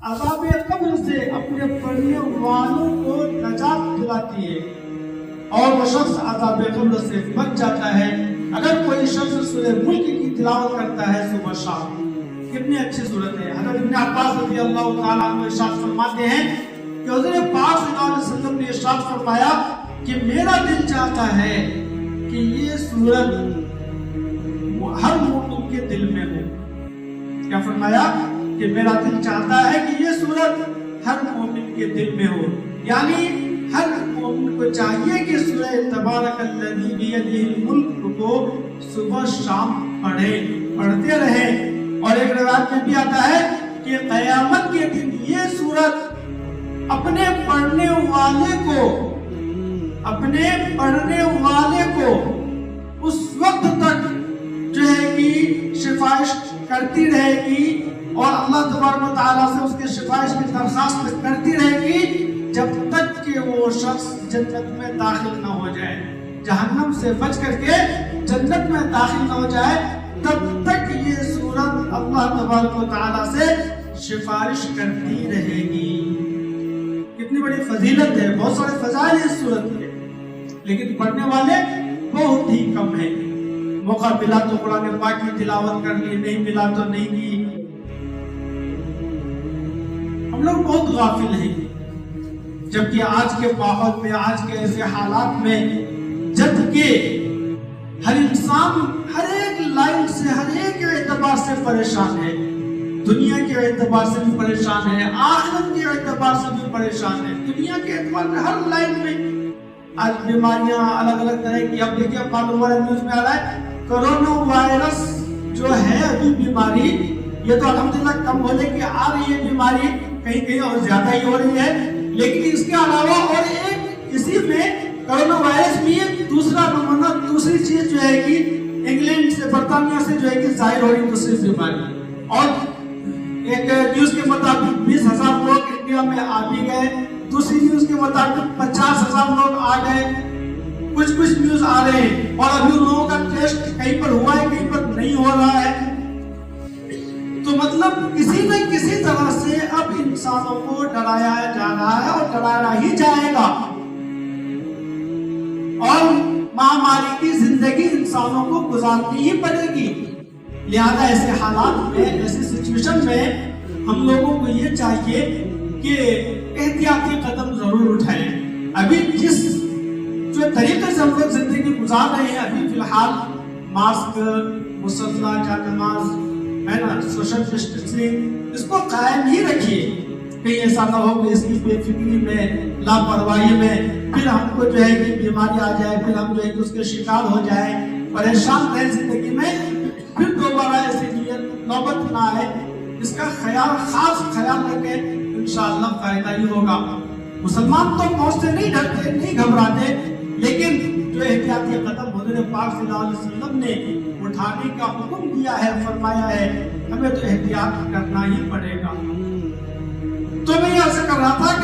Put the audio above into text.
عذاب قبر سے اپنے پڑھنے والوں کو نجات دلاتی ہے اور وہ شخص عذاب قبر سے بچ جاتا ہے اگر کوئی شخص سورہ ملک کی تلاوت کرتا ہے صبح شام۔ کتنی اچھی صورت ہے۔ حضرت ابن عباس رضی اللہ تعالیٰ عنہ ارشاد فرماتے ہیں کہ حضور پاک صلی اللہ علیہ وسلم نے ارشاد فرمایا کہ میرا دل چاہتا ہے کہ یہ صورت ہر مومن کے دل میں ہو۔ کیا فرمایا؟ کہ میرا دل چاہتا ہے کہ یہ صورت ہر مومن کے دل میں ہو، یعنی ہر مومن کو چاہیے کہ سورہ تبارک الذی بیدہ الملک کو صبح شام پڑھتے رہیں۔ اور ایک روایت میں بھی آتا ہے کہ قیامت کے دن یہ صورت اپنے پڑھنے والے کو اس وقت تک جو ہے کہ سفارش کرتی رہے گی اور اللہ تبارک و تعالیٰ سے اس کے سفارش کی درخواست کرتی رہے گی جب تک کہ وہ شخص جنت میں داخل نہ ہو جائے، جہنم سے بچ کر کے جنت میں داخل نہ ہو جائے، تب تک یہ سورت اللہ تبارک و تعالیٰ سے سفارش کرتی رہے گی۔ کتنی بڑی فضیلت ہے، بہت سارے فضائل اس سورت کے، لیکن پڑھنے والے بہت ہی کم ہیں۔ موقع ملا تو قرآن پاک کی تلاوت کر لی، نہیں ملا تو نہیں کی۔ ہم لوگ بہت غافل ہیں، جبکہ آج کے ماحول میں، آج کے ایسے حالات میں، جبکہ ہر انسان ہر ایک لائن سے، ہر ایک اعتبار سے پریشان ہے، دنیا کے اعتبار سے بھی پریشان ہے، آخرت کے اعتبار سے بھی پریشان ہے۔ دنیا کے اعتبار سے ہر لائن میں آج بیماریاں الگ الگ طرح کی۔ اب دیکھیں معلوم ہو رہا ہے، نیوز میں آ رہا ہے کرونا وائرس جو ہے ابھی بیماری، یہ تو الحمدللہ کم ہونے کی آ رہی ہے بیماری، کہیں کہیں اور زیادہ ہی ہو رہی ہے، لیکن اس کے علاوہ اور ایک اسی میں کرونا وائرس بھی ایک دوسرا نمونہ، دوسری چیز جو ہے کہ انگلینڈ سے، برطانیہ سے جو ہے کہ ظاہر ہو رہی دوسری بیماری۔ اور ایک نیوز کے مطابق 20,000 لوگ انڈیا میں آ بھی گئے، دوسری نیوز کے مطابق 50,000 لوگ آ گئے، کچھ نیوز آ رہے ہیں، اور ابھی ان لوگوں کا ٹیسٹ کہیں پر ہوا ہے، کہیں پر نہیں ہو رہا ہے۔ تو مطلب کسی نہ کسی طرح سے اب انسانوں کو ڈرایا جا رہا ہے اور ڈرایا ہی جائے گا، اور مہاماری کی زندگی انسانوں کو گزارنی ہی پڑے گی۔ لہذا ایسے حالات میں، ایسی سچویشن میں ہم لوگوں کو یہ چاہیے کہ احتیاطی قدم ضرور اٹھائیں۔ ابھی جس جو طریقے سے ہم لوگ زندگی گزار رہے ہیں، ابھی فی الحال ماسک، مسلسل جانماز ہے نا، سوشل ڈسٹینسنگ، اس کو قائم ہی رکھیے، کہیں ایسا نہ ہو کہ اس کی بے فکری میں، لاپرواہی میں پھر ہم کو جو ہے کہ بیماری آ جائے، پھر ہم جو ہے کہ اس کے شکار ہو جائیں، پریشان رہیں زندگی میں، پھر دوبارہ ایسی نوبت نہ آئے۔ اس کا خاص خیال رکھیں، انشاءاللہ فائدہ ہی ہوگا۔ مسلمان تو موت سے نہیں ڈرتے، نہیں گھبراتے، لیکن جو احتیاطی قدم حضور پاک صلی اللہ علیہ وسلم نے اٹھانے کا حکم دیا ہے، فرمایا ہے، ہمیں تو احتیاط کرنا ہی پڑے گا۔ تو میں یہ عرض کر رہا تھا کہ